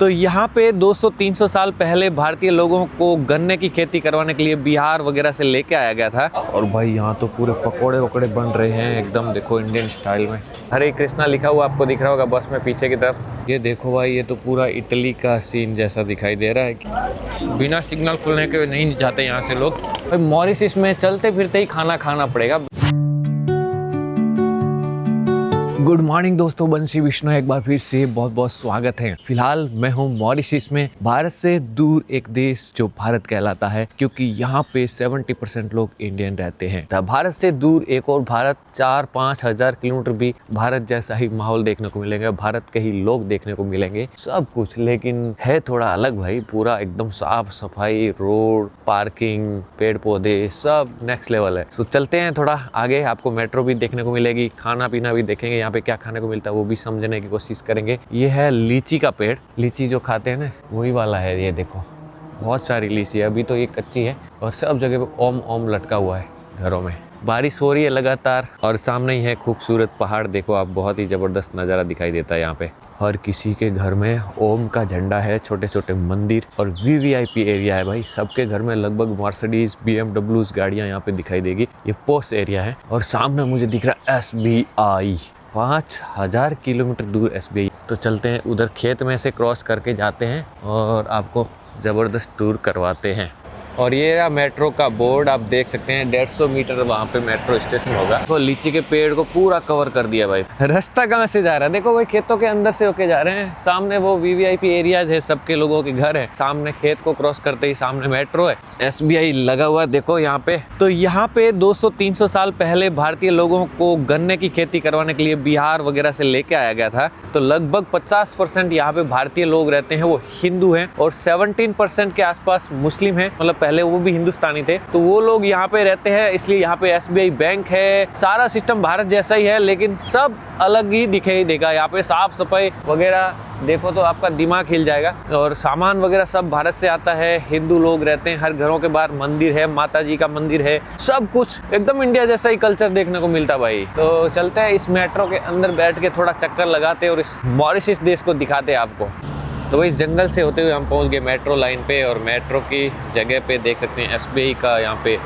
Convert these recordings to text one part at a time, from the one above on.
तो यहाँ पे 200-300 साल पहले भारतीय लोगों को गन्ने की खेती करवाने के लिए बिहार वगैरह से लेके आया गया था। और भाई यहाँ तो पूरे पकोड़े वकोड़े बन रहे हैं एकदम, देखो इंडियन स्टाइल में। हरे कृष्णा लिखा हुआ आपको दिख रहा होगा बस में पीछे की तरफ। ये देखो भाई, ये तो पूरा इटली का सीन जैसा दिखाई दे रहा है कि बिना सिग्नल खुलने के नहीं जाते यहाँ से लोग। भाई मॉरिशस में चलते फिरते ही खाना खाना पड़ेगा। गुड मॉर्निंग दोस्तों, बंसी विष्णु एक बार फिर से बहुत बहुत स्वागत है। फिलहाल मैं हूँ मॉरिशस में, भारत से दूर एक देश जो भारत कहलाता है, क्योंकि यहाँ पे 70% लोग इंडियन रहते हैं। तो भारत से दूर एक और भारत, 4-5 हजार किलोमीटर भी भारत जैसा ही माहौल देखने को मिलेगा, भारत के ही लोग देखने को मिलेंगे, सब कुछ। लेकिन है थोड़ा अलग भाई, पूरा एकदम साफ सफाई, रोड, पार्किंग, पेड़ पौधे, सब नेक्स्ट लेवल है। सो चलते हैं थोड़ा आगे, आपको मेट्रो भी देखने को मिलेगी, खाना पीना भी देखेंगे, यहाँ पे क्या खाने को मिलता है वो भी समझने की कोशिश करेंगे। ये है लीची का पेड़, लीची जो खाते हैं ना वही वाला है। ये देखो बहुत सारी लीची है, अभी तो ये कच्ची है और सब जगह पे ओम ओम लटका हुआ है घरों में। बारिश हो रही है लगातार और सामने ही है खूबसूरत पहाड़, देखो आप, बहुत ही जबरदस्त नज़ारा दिखाई देता है यहाँ पे। हर किसी के घर में ओम का झंडा है, छोटे छोटे मंदिर और वीवीआईपी एरिया है भाई। सबके घर में लगभग मर्सिडीज, बीएमडब्ल्यूज गाड़ियाँ यहाँ पे दिखाई देगी। ये पोस्ट एरिया है और सामने मुझे दिख रहा है SBI, 5000 किलोमीटर दूर SBI। तो चलते हैं उधर, खेत में से क्रॉस करके जाते हैं और आपको ज़बरदस्त टूर करवाते हैं। और ये रहा मेट्रो का बोर्ड, आप देख सकते हैं 150 मीटर वहाँ पे मेट्रो स्टेशन होगा। तो लीची के पेड़ को पूरा कवर कर दिया भाई। रास्ता कहाँ से जा रहा है देखो भाई, खेतों के अंदर से होके जा रहे हैं। सामने वो वीवीआईपी एरियाज है, सबके लोगों के घर है। सामने खेत को क्रॉस करते ही सामने मेट्रो है, SBI लगा हुआ देखो यहाँ पे। तो यहाँ पे 200-300 साल पहले भारतीय लोगों को गन्ने की खेती करवाने के लिए बिहार वगैरह से लेके आया गया था। तो लगभग 50% यहाँ पे भारतीय लोग रहते हैं, वो हिंदू हैं, और 17% के आसपास मुस्लिम हैं, मतलब पहले वो भी हिंदुस्तानी थे। तो वो लोग यहाँ पे रहते हैं, इसलिए यहाँ पे SBI बैंक है। सारा सिस्टम भारत जैसा ही है, लेकिन सब अलग ही दिखाई देगा। यहाँ पे साफ सफाई वगैरह देखो तो आपका दिमाग हिल जाएगा। और सामान वगैरह सब भारत से आता है। हिंदू लोग रहते हैं, हर घरों के बाहर मंदिर है, माता जी का मंदिर है, सब कुछ एकदम इंडिया जैसा ही कल्चर देखने को मिलता भाई। तो चलते हैं इस मेट्रो के अंदर, बैठ के थोड़ा चक्कर लगाते और इस मॉरिशस देश को दिखाते आपको। तो भाई इस जंगल से होते हुए हम पहुंच गए मेट्रो लाइन पे, और मेट्रो की जगह पे देख सकते हैं SBI का यहाँ पे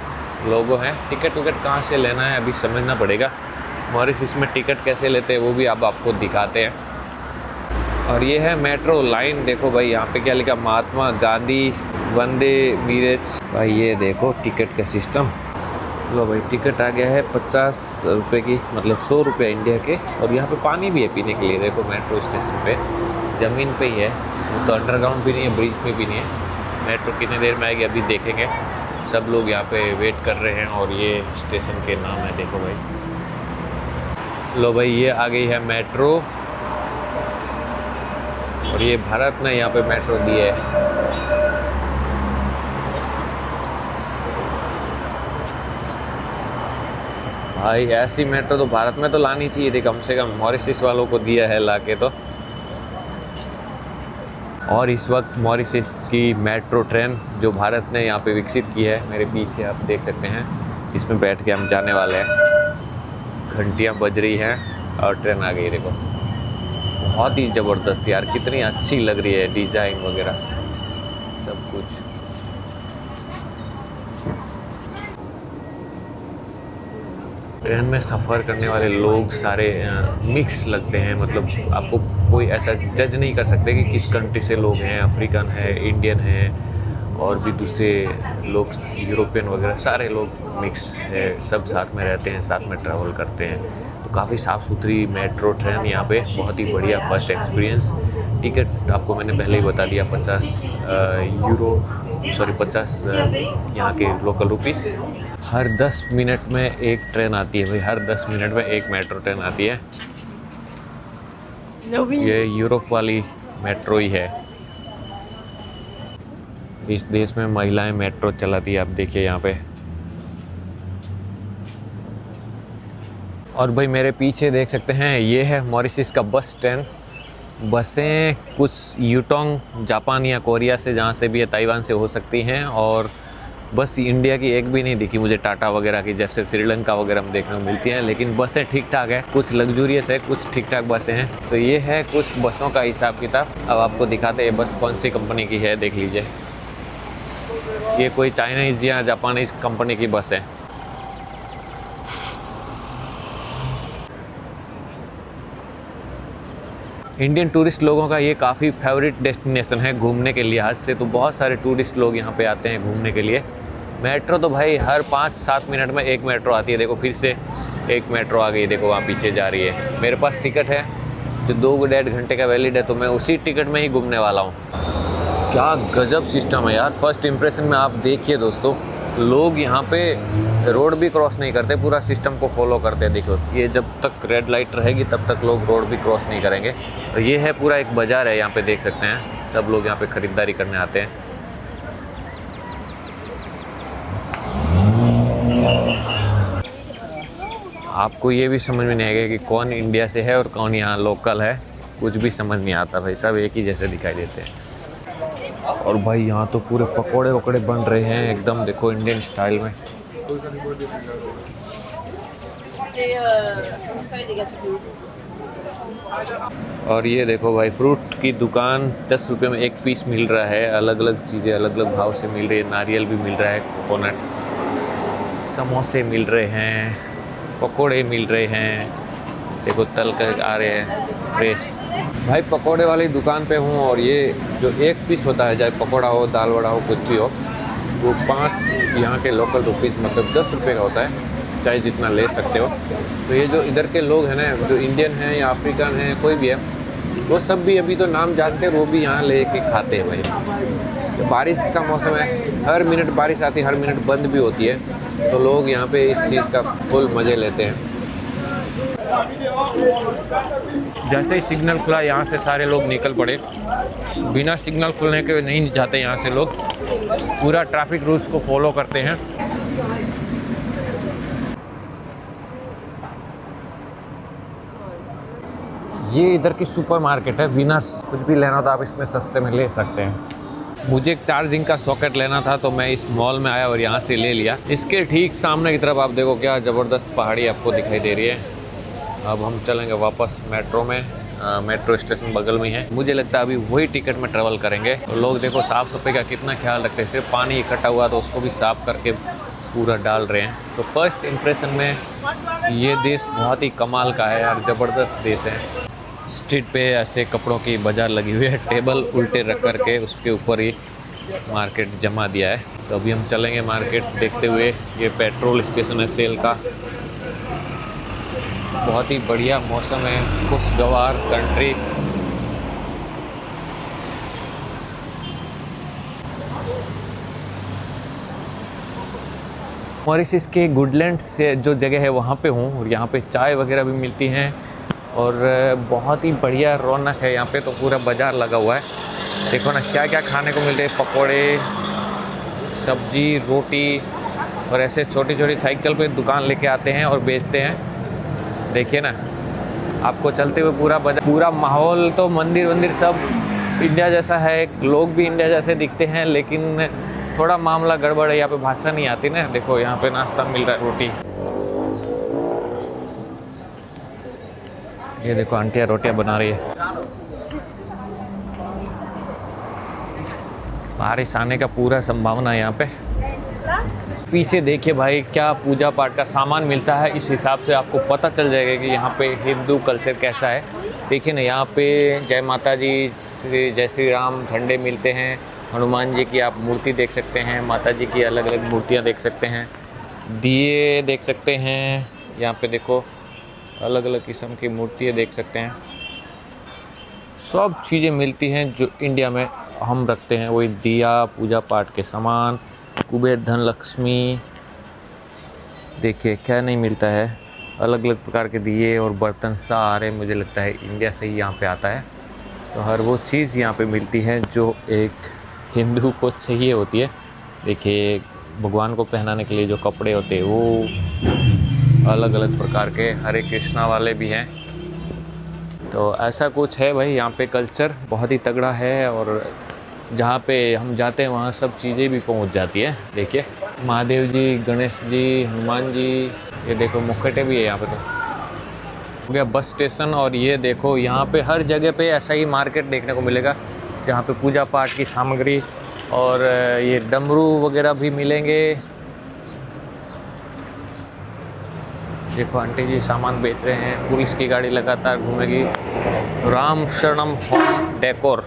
लोगो है। टिकट विकट कहाँ से लेना है अभी समझना पड़ेगा। मॉरिशस में टिकट कैसे लेते हैं वो भी आप आपको दिखाते हैं। और ये है मेट्रो लाइन, देखो भाई यहाँ पे क्या लिखा, महात्मा गांधी वंदे मीरज। भाई ये देखो टिकट का सिस्टम। लो भाई टिकट आ गया है 50 रुपये की, मतलब 100 रुपये इंडिया के। और यहाँ पे पानी भी है पीने के लिए, देखो मेट्रो स्टेशन पे ज़मीन पे ही है, तो अंडरग्राउंड भी नहीं है, ब्रिज पे भी नहीं है। मेट्रो कितनी देर में आएगी अभी देखेंगे। सब लोग यहाँ पे वेट कर रहे हैं और ये स्टेशन के नाम है, देखो भाई। लो भाई ये आ गई है मेट्रो, और ये भारत ने यहाँ पे मेट्रो दी है। भाई ऐसी मेट्रो तो भारत में तो लानी चाहिए थी कम से कम, मॉरिशस वालों को दिया है लाके तो। और इस वक्त मॉरिशस की मेट्रो ट्रेन जो भारत ने यहाँ पे विकसित की है, मेरे पीछे आप देख सकते हैं, इसमें बैठ के हम जाने वाले हैं। घंटियाँ बज रही हैं और ट्रेन आ गई, देखो बहुत ही ज़बरदस्त यार, कितनी अच्छी लग रही है, डिज़ाइन वगैरह सब कुछ। ट्रेन में सफ़र करने वाले लोग सारे मिक्स लगते हैं, मतलब आपको कोई ऐसा जज नहीं कर सकते कि किस कंट्री से लोग हैं, अफ्रीकन है, इंडियन है, और भी दूसरे लोग, यूरोपियन वगैरह, सारे लोग मिक्स है, सब साथ में रहते हैं, साथ में ट्रैवल करते हैं। तो काफ़ी साफ़ सुथरी मेट्रो ट्रेन यहाँ पे, बहुत ही बढ़िया फर्स्ट एक्सपीरियंस। टिकट आपको मैंने पहले ही बता दिया, 50 यहाँ के लोकल रुपीस। हर 10 मिनट में एक ट्रेन आती है भाई, हर 10 मिनट में एक मेट्रो ट्रेन आती है। ये यूरोप वाली मेट्रो ही है। इस देश में महिलाएं मेट्रो चलाती है, आप देखिए यहाँ पे। और भाई मेरे पीछे देख सकते हैं, ये है मॉरिशस का बस स्टैंड। बसें कुछ यूटोंग, जापान या कोरिया से, जहाँ से भी है, ताइवान से हो सकती हैं, और बस इंडिया की एक भी नहीं दिखी मुझे, टाटा वगैरह की, जैसे श्रीलंका वगैरह में देखने को मिलती हैं। लेकिन बसें ठीक ठाक है, कुछ लग्जूरियस है, कुछ ठीक ठाक बसें हैं। तो ये है कुछ बसों का हिसाब किताब। अब आपको दिखाते हैं बस कौन सी कंपनी की है, देख लीजिए। ये कोई चाइनीज या जापानीज कंपनी की बस है। इंडियन टूरिस्ट लोगों का ये काफ़ी फेवरेट डेस्टिनेशन है घूमने के लिहाज से। तो बहुत सारे टूरिस्ट लोग यहाँ पे आते हैं घूमने के लिए। मेट्रो तो भाई हर 5-7 मिनट में एक मेट्रो आती है। देखो फिर से एक मेट्रो आ गई, देखो वहाँ पीछे जा रही है। मेरे पास टिकट है जो 2-1.5 घंटे का वैलिड है, तो मैं उसी टिकट में ही घूमने वाला हूँ। क्या गजब सिस्टम है यार। फर्स्ट इम्प्रेशन में आप देखिए दोस्तों, लोग यहाँ पे रोड भी क्रॉस नहीं करते, पूरा सिस्टम को फॉलो करते हैं। देखो ये जब तक रेड लाइट रहेगी तब तक लोग रोड भी क्रॉस नहीं करेंगे। तो ये है पूरा एक बाज़ार है, यहाँ पे देख सकते हैं सब लोग यहाँ पे ख़रीदारी करने आते हैं। आपको ये भी समझ में नहीं आएगा कि कौन इंडिया से है और कौन यहाँ लोकल है, कुछ भी समझ नहीं आता भाई, सब एक ही जैसे दिखाई देते हैं। और भाई यहाँ तो पूरे पकोड़े वकोड़े बन रहे हैं एकदम, देखो इंडियन स्टाइल में। और ये देखो भाई फ्रूट की दुकान, 10 रुपये में एक पीस मिल रहा है। अलग अलग चीज़ें अलग अलग भाव से मिल रही है। नारियल भी मिल रहा है, कोकोनट, समोसे मिल रहे हैं, पकोड़े मिल रहे हैं। देखो तल कर आ रहे हैं फ्रेश। भाई पकोड़े वाली दुकान पे हूँ और ये जो एक पीस होता है, चाहे पकोड़ा हो, दाल वड़ा हो, कुछ भी हो, वो 5 यहाँ के लोकल रुपीज़ मतलब 10 रुपये का होता है, चाहे जितना ले सकते हो। तो ये जो इधर के लोग हैं ना, जो इंडियन हैं या अफ्रीकन हैं, कोई भी है, वो सब भी अभी तो नाम जानते हैं, वो भी यहाँ ले के खाते हैं भाई। तो बारिश का मौसम है, हर मिनट बारिश आती है, हर मिनट बंद भी होती है, तो लोग यहाँ पे इस चीज़ का फुल मज़े लेते हैं। जैसे ही सिग्नल खुला यहाँ से सारे लोग निकल पड़े। बिना सिग्नल खुलने के नहीं जाते यहाँ से लोग, पूरा ट्रैफिक रूल्स को फॉलो करते हैं। ये इधर की सुपर मार्केट है वीनस। कुछ भी लेना तो आप इसमें सस्ते में ले सकते हैं। मुझे एक चार्जिंग का सॉकेट लेना था तो मैं इस मॉल में आया और यहाँ से ले लिया। इसके ठीक सामने की तरफ आप देखो क्या ज़बरदस्त पहाड़ी आपको दिखाई दे रही है। अब हम चलेंगे वापस मेट्रो में। मेट्रो स्टेशन बगल में है। मुझे लगता है अभी वही टिकट में ट्रैवल करेंगे। तो लोग देखो साफ़ सफाई का कितना ख्याल रखते हैं। सिर्फ पानी इकट्ठा हुआ तो उसको भी साफ़ करके पूरा डाल रहे हैं। तो फर्स्ट इम्प्रेशन में ये देश बहुत ही कमाल का है यार, ज़बरदस्त देश है। स्ट्रीट पे ऐसे कपड़ों की बाज़ार लगी हुई है, टेबल उल्टे रख करके उसके ऊपर ही मार्केट जमा दिया है। तो अभी हम चलेंगे मार्केट देखते हुए। ये पेट्रोल स्टेशन है सेल का। बहुत ही बढ़िया मौसम है, खुशगवार कंट्री। मॉरिशस के गुडलैंड से जो जगह है वहाँ पे हूँ और यहाँ पे चाय वगैरह भी मिलती हैं और बहुत ही बढ़िया रौनक है यहाँ पे। तो पूरा बाज़ार लगा हुआ है। देखो ना क्या क्या खाने को मिलते हैं, पकोड़े, सब्जी, रोटी, और ऐसे छोटी छोटी साइकिल पे दुकान लेके आते हैं और बेचते हैं। देखिए ना, आपको चलते हुए पूरा बाजार, पूरा माहौल। तो मंदिर वंदिर सब इंडिया जैसा है, लोग भी इंडिया जैसे दिखते हैं, लेकिन थोड़ा मामला गड़बड़ है। यहाँ पे भाषा नहीं आती ना। देखो यहाँ पे नाश्ता मिल रहा है, रोटी। ये देखो आंटियाँ रोटियाँ बना रही है। बारिश आने का पूरा संभावना है यहाँ पे। पीछे देखिए भाई क्या पूजा पाठ का सामान मिलता है। इस हिसाब से आपको पता चल जाएगा कि यहाँ पे हिंदू कल्चर कैसा है। देखिए ना, यहाँ पे जय माता जी, जय श्री राम झंडे मिलते हैं। हनुमान जी की आप मूर्ति देख सकते हैं, माता जी की अलग अलग मूर्तियाँ देख सकते हैं, दिए देख सकते हैं। यहाँ पे देखो अलग अलग किस्म की मूर्तियाँ देख सकते हैं। सब चीज़ें मिलती हैं जो इंडिया में हम रखते हैं, वही दिया, पूजा पाठ के सामान, कुबेर धन लक्ष्मी। देखिए क्या नहीं मिलता है, अलग अलग प्रकार के दिए और बर्तन सारे मुझे लगता है इंडिया से ही यहाँ पे आता है। तो हर वो चीज़ यहाँ पे मिलती है जो एक हिंदू को चाहिए होती है। देखिए भगवान को पहनाने के लिए जो कपड़े होते हैं वो अलग अलग प्रकार के, हरे कृष्णा वाले भी हैं। तो ऐसा कुछ है भाई, यहाँ पे कल्चर बहुत ही तगड़ा है और जहाँ पे हम जाते हैं वहाँ सब चीज़ें भी पहुँच जाती है। देखिए महादेव जी, गणेश जी, हनुमान जी, ये देखो मुखटे भी है यहाँ पे। तो हो गया बस स्टेशन। और ये देखो यहाँ पे हर जगह पे ऐसा ही मार्केट देखने को मिलेगा जहाँ पे पूजा पाठ की सामग्री और ये डमरू वगैरह भी मिलेंगे। देखो आंटी जी सामान बेच रहे हैं, पुलिस की गाड़ी लगातार घूमेगी। राम शरणम होम डेकोर,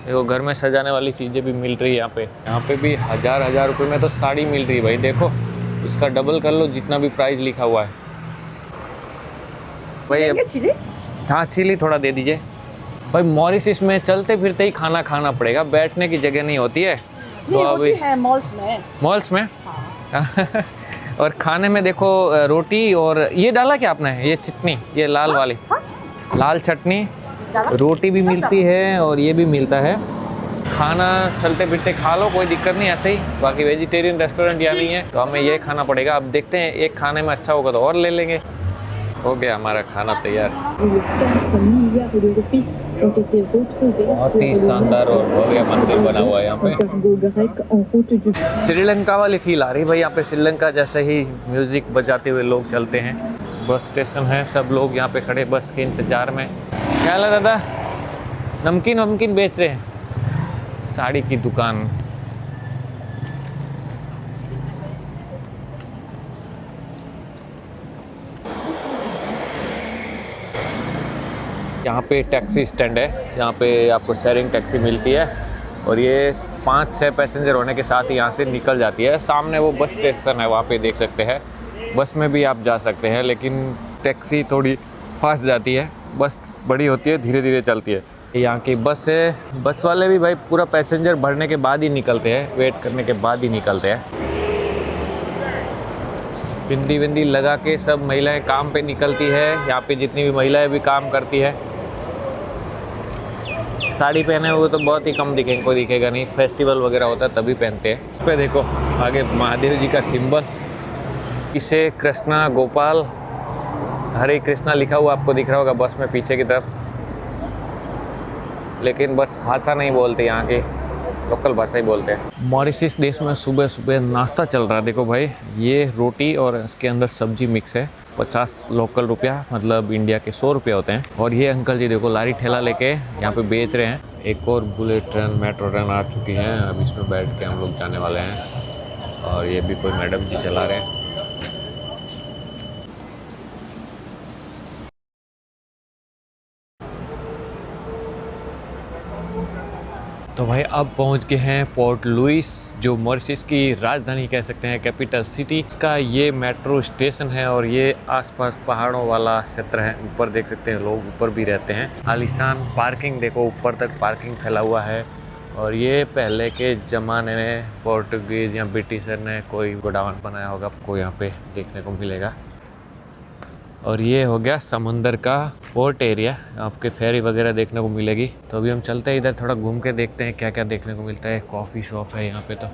देखो घर में सजाने वाली चीज़ें भी मिल रही है यहाँ पे। यहाँ पे भी हज़ार रुपए में तो साड़ी मिल रही है भाई। देखो इसका डबल कर लो जितना भी प्राइस लिखा हुआ है भाई। चिली? हाँ चिली थोड़ा दे दीजिए भाई। मॉरिशस में चलते फिरते ही खाना खाना पड़ेगा, बैठने की जगह नहीं होती है। तो अभी है मॉल्स में। मॉल्स में हाँ। और खाने में देखो रोटी और ये डाला क्या आपने, ये चटनी, ये लाल वाली। हाँ? लाल चटनी, रोटी भी मिलती है और ये भी मिलता है। खाना चलते फिरते खा लो, कोई दिक्कत नहीं ऐसे ही। बाकी वेजिटेरियन रेस्टोरेंट यहाँ नहीं है तो हमें ये खाना पड़ेगा। अब देखते हैं, एक खाने में अच्छा होगा तो और ले लेंगे। हो गया हमारा खाना तैयार। बहुत ही शानदार और भव्य मंदिर बना हुआ है यहाँ पे। श्रीलंका वाली फील आ रही है भाई यहाँ पे। श्रीलंका जैसे ही म्यूजिक बजाते हुए लोग चलते हैं। बस स्टेशन है, सब लोग यहाँ पे खड़े बस के इंतजार में। क्या हाल है दादा? नमकीन वमकीन बेच रहे हैं। साड़ी की दुकान। यहाँ पे टैक्सी स्टैंड है, यहाँ पे आपको शेयरिंग टैक्सी मिलती है और ये 5-6 पैसेंजर होने के साथ ही यहाँ से निकल जाती है। सामने वो बस स्टेशन है, वहाँ पे देख सकते हैं। बस में भी आप जा सकते हैं लेकिन टैक्सी थोड़ी फास्ट जाती है, बस बड़ी होती है, धीरे धीरे चलती है। यहाँ की बस है। बस वाले भी भाई पूरा पैसेंजर भरने के बाद ही निकलते हैं, वेट करने के बाद ही निकलते हैं। बिंदी विंदी लगा के सब महिलाएं काम पे निकलती है। यहाँ पे जितनी भी महिलाएं भी काम करती है। साड़ी पहने हुए तो बहुत ही कम दिखेंगे, कोई दिखेगा नहीं। फेस्टिवल वगैरह होता है तभी पहनते हैं। इस पे देखो आगे महादेव जी का सिंबल, इसे कृष्णा गोपाल हरे कृष्णा लिखा हुआ आपको दिख रहा होगा बस में पीछे की तरफ। लेकिन बस भाषा नहीं बोलते, यहाँ की लोकल भाषा ही बोलते हैं। मॉरिशस देश में सुबह सुबह नाश्ता चल रहा है। देखो भाई ये रोटी और इसके अंदर सब्जी मिक्स है। 50 लोकल रुपया, मतलब इंडिया के 100 रुपये होते हैं। और ये अंकल जी देखो लारी ठेला लेके यहाँ पे बेच रहे हैं। एक और बुलेट ट्रेन, मेट्रो ट्रेन आ चुकी है। अब इसमें बैठ के हम लोग जाने वाले हैं। और ये भी कोई मैडम जी चला रहे हैं। तो भाई अब पहुंच गए हैं पोर्ट लुइस, जो मॉरिशस की राजधानी कह सकते हैं, कैपिटल सिटी। इसका ये मेट्रो स्टेशन है और ये आसपास पहाड़ों वाला क्षेत्र है। ऊपर देख सकते हैं लोग ऊपर भी रहते हैं। आलीशान पार्किंग देखो, ऊपर तक पार्किंग फैला हुआ है। और ये पहले के ज़माने में पोर्टुगीज़ या ब्रिटिशर ने कोई गोडाउन बनाया होगा, आपको यहाँ पे देखने को मिलेगा। और ये हो गया समुंदर का पोर्ट एरिया, आपके फेरी वगैरह देखने को मिलेगी। तो अभी हम चलते हैं इधर, थोड़ा घूम के देखते हैं क्या क्या देखने को मिलता है। कॉफ़ी शॉप है यहाँ पे। तो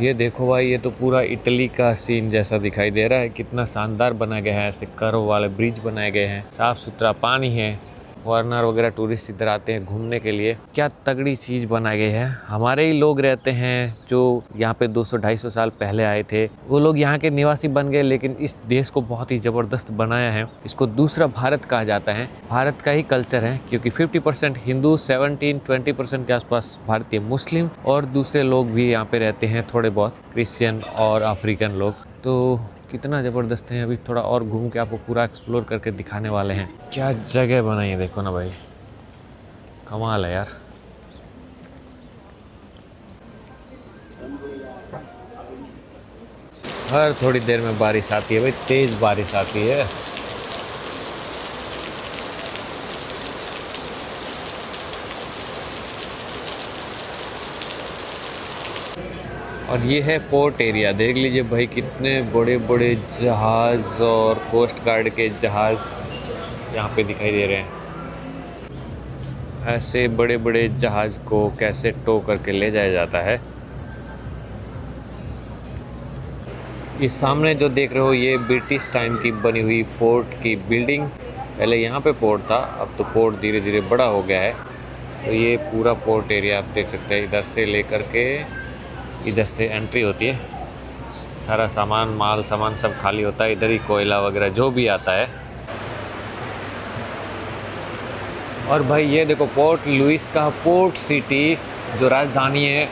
ये देखो भाई, ये तो पूरा इटली का सीन जैसा दिखाई दे रहा है। कितना शानदार बना गया है, ऐसे कर्व वाले ब्रिज बनाए गए हैं, साफ़ सुथरा पानी है। फॉरेनर वगैरह टूरिस्ट इधर आते हैं घूमने के लिए। क्या तगड़ी चीज़ बनाई गई है। हमारे ही लोग रहते हैं जो यहाँ पे 200-250 साल पहले आए थे, वो लोग यहाँ के निवासी बन गए, लेकिन इस देश को बहुत ही ज़बरदस्त बनाया है। इसको दूसरा भारत कहा जाता है। भारत का ही कल्चर है, क्योंकि 50% हिंदू, 17-20% के आसपास भारतीय मुस्लिम और दूसरे लोग भी यहाँ पे रहते हैं, थोड़े बहुत क्रिश्चियन और अफ्रीकन लोग। तो कितना ज़बरदस्त है। अभी थोड़ा और घूम के आपको पूरा एक्सप्लोर करके दिखाने वाले हैं। क्या जगह बनाई है देखो ना भाई, कमाल है यार। हर थोड़ी देर में बारिश आती है भाई, तेज़ बारिश आती है। और ये है पोर्ट एरिया, देख लीजिए भाई कितने बड़े बड़े जहाज़ और कोस्ट गार्ड के जहाज़ यहाँ पे दिखाई दे रहे हैं। ऐसे बड़े बड़े जहाज़ को कैसे टो करके ले जाया जाता है। ये सामने जो देख रहे हो ये ब्रिटिश टाइम की बनी हुई पोर्ट की बिल्डिंग। पहले यहाँ पे पोर्ट था, अब तो पोर्ट धीरे धीरे बड़ा हो गया है। तो ये पूरा पोर्ट एरिया आप देख सकते हैं, इधर से लेकर के इधर से एंट्री होती है, सारा सामान माल सामान सब खाली होता है, इधर ही कोयला वगैरह जो भी आता है। और भाई ये देखो पोर्ट लुइस का पोर्ट सिटी जो राजधानी है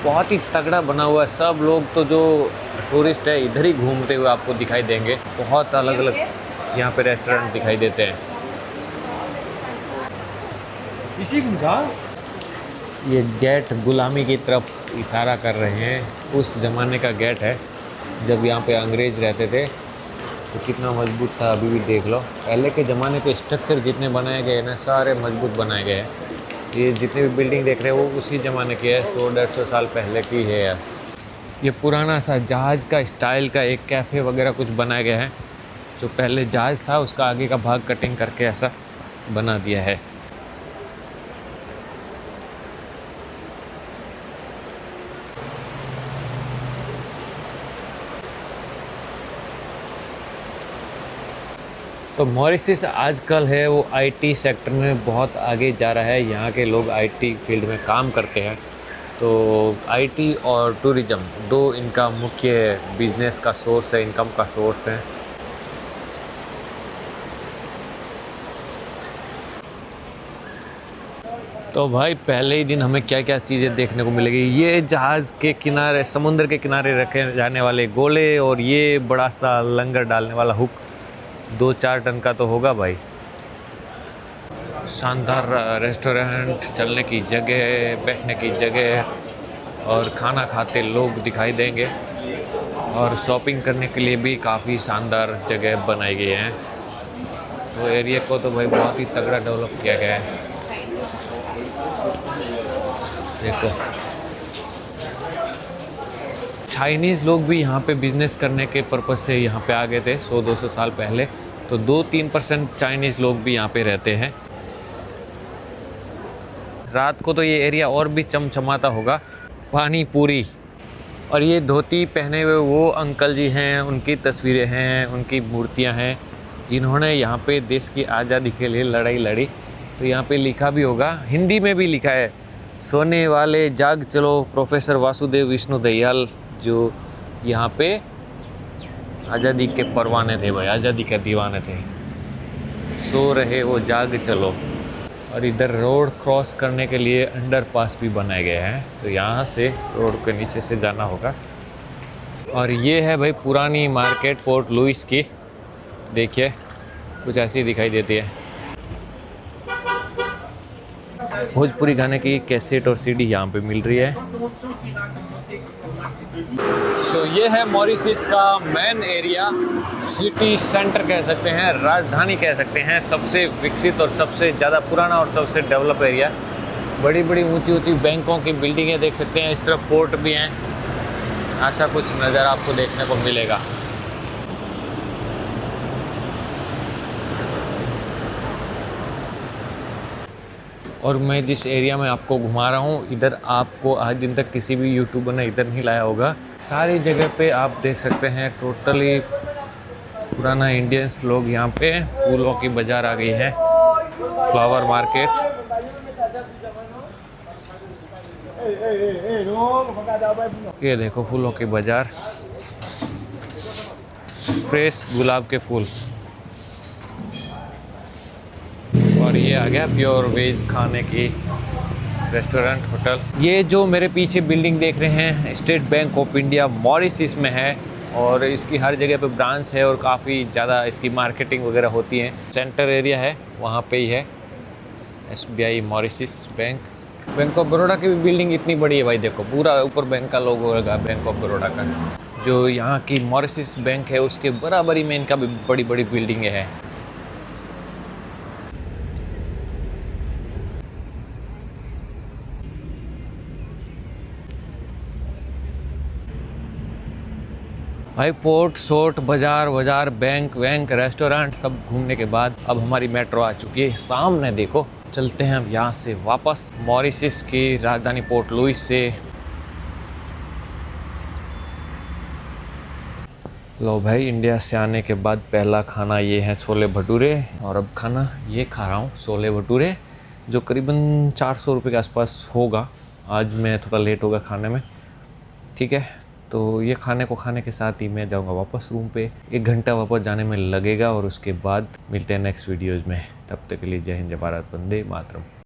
बहुत ही तगड़ा बना हुआ है। सब लोग तो जो टूरिस्ट है इधर ही घूमते हुए आपको दिखाई देंगे। बहुत अलग अलग यहाँ पे रेस्टोरेंट दिखाई देते हैं। ये गेट गुलामी की तरफ इशारा कर रहे हैं। उस ज़माने का गेट है जब यहाँ पे अंग्रेज़ रहते थे, तो कितना मजबूत था अभी भी देख लो। पहले के ज़माने के स्ट्रक्चर जितने बनाए गए हैं ना सारे मजबूत बनाए गए हैं। ये जितनी भी बिल्डिंग देख रहे हो वो उसी ज़माने की है, 100-150 साल पहले की है यार। ये पुराना सा जहाज़ का स्टाइल का एक कैफ़े वगैरह कुछ बनाया गया है। जो पहले जहाज़ था उसका आगे का भाग कटिंग करके ऐसा बना दिया है। तो मॉरिशस आजकल है वो आईटी सेक्टर में बहुत आगे जा रहा है। यहाँ के लोग आईटी फील्ड में काम करते हैं। तो आईटी और टूरिज़्म दो इनका मुख्य बिजनेस का सोर्स है, इनकम का सोर्स है। तो भाई पहले ही दिन हमें क्या क्या चीज़ें देखने को मिलेगी। ये जहाज़ के किनारे समुद्र के किनारे रखे जाने वाले गोले और ये बड़ा सा लंगर डालने वाला हुक 2-4 टन का तो होगा भाई। शानदार रेस्टोरेंट, चलने की जगह, बैठने की जगह और खाना खाते लोग दिखाई देंगे। और शॉपिंग करने के लिए भी काफ़ी शानदार जगह बनाई गई हैं। तो एरिया को तो भाई बहुत ही तगड़ा डेवलप किया गया है। देखो चाइनीज़ लोग भी यहाँ पे बिज़नेस करने के पर्पज़ से यहाँ पे आ गए थे 100-200 साल पहले। तो 2-3% चाइनीज़ लोग भी यहाँ पे रहते हैं। रात को तो ये एरिया और भी चमचमाता होगा। पानी पूरी और ये धोती पहने हुए वो अंकल जी हैं, उनकी तस्वीरें हैं, उनकी मूर्तियाँ हैं जिन्होंने यहाँ पे देश की आज़ादी के लिए लड़ाई लड़ी। तो यहाँ पे लिखा भी होगा, हिंदी में भी लिखा है, सोने वाले जाग चलो। प्रोफेसर वासुदेव विष्णु दयाल जो यहाँ पे आज़ादी के परवाने थे भाई, आज़ादी के दीवाने थे। सो रहे वो जाग चलो। और इधर रोड क्रॉस करने के लिए अंडरपास भी बनाए गए हैं। तो यहाँ से रोड के नीचे से जाना होगा। और ये है भाई पुरानी मार्केट पोर्ट लुइस की। देखिए कुछ ऐसी दिखाई देती है। भोजपुरी गाने की कैसेट और सीडी यहाँ पे मिल रही है। तो ये है मॉरिशस का मेन एरिया, सिटी सेंटर कह सकते हैं, राजधानी कह सकते हैं, सबसे विकसित और सबसे ज़्यादा पुराना और सबसे डेवलप एरिया। बड़ी बड़ी ऊंची ऊंची बैंकों की बिल्डिंगें देख सकते हैं। इस तरफ पोर्ट भी हैं। ऐसा कुछ नज़र आपको देखने को मिलेगा। और मैं जिस एरिया में आपको घुमा रहा हूँ इधर आपको आज दिन तक किसी भी यूट्यूबर ने इधर नहीं लाया होगा। सारी जगह पे आप देख सकते हैं टोटली पुराना इंडियंस लोग यहाँ पे। फूलों की बाज़ार आ गई है, फ्लावर मार्केट। ये देखो फूलों की बाज़ार, फ्रेश गुलाब के फूल। और ये आ गया प्योर वेज खाने की रेस्टोरेंट होटल। ये जो मेरे पीछे बिल्डिंग देख रहे हैं state bank of India Mauritius में है। और इसकी हर जगह पे ब्रांच है और काफ़ी ज़्यादा इसकी मार्केटिंग वगैरह होती है। सेंटर एरिया है वहाँ पे ही है SBI Mauritius bank. Bank of Baroda की भी बिल्डिंग इतनी बड़ी है भाई। देखो पूरा ऊपर बैंक का लोगो लगा, बैंक ऑफ बड़ौदा का। जो यहाँ की मॉरिशस बैंक है उसके बराबरी में इनका भी बड़ी बड़ी बिल्डिंगें हैं। भाई पोर्ट शोर्ट बाज़ार बैंक वैंक रेस्टोरेंट सब घूमने के बाद अब हमारी मेट्रो आ चुकी है सामने। देखो चलते हैं हम यहाँ से वापस मॉरिशस की राजधानी पोर्ट लुइस से। लो भाई इंडिया से आने के बाद पहला खाना ये है छोले भटूरे। और अब खाना ये खा रहा हूँ छोले भटूरे। जो करीबन 400 रुपये के आसपास होगा। आज मैं थोड़ा लेट होगा खाने में, ठीक है। तो ये खाने के साथ ही मैं जाऊंगा वापस रूम पे। 1 घंटा वापस जाने में लगेगा और उसके बाद मिलते हैं नेक्स्ट वीडियोज़ में। तब तक के लिए जय हिंद, जय भारत, वंदे मातरम।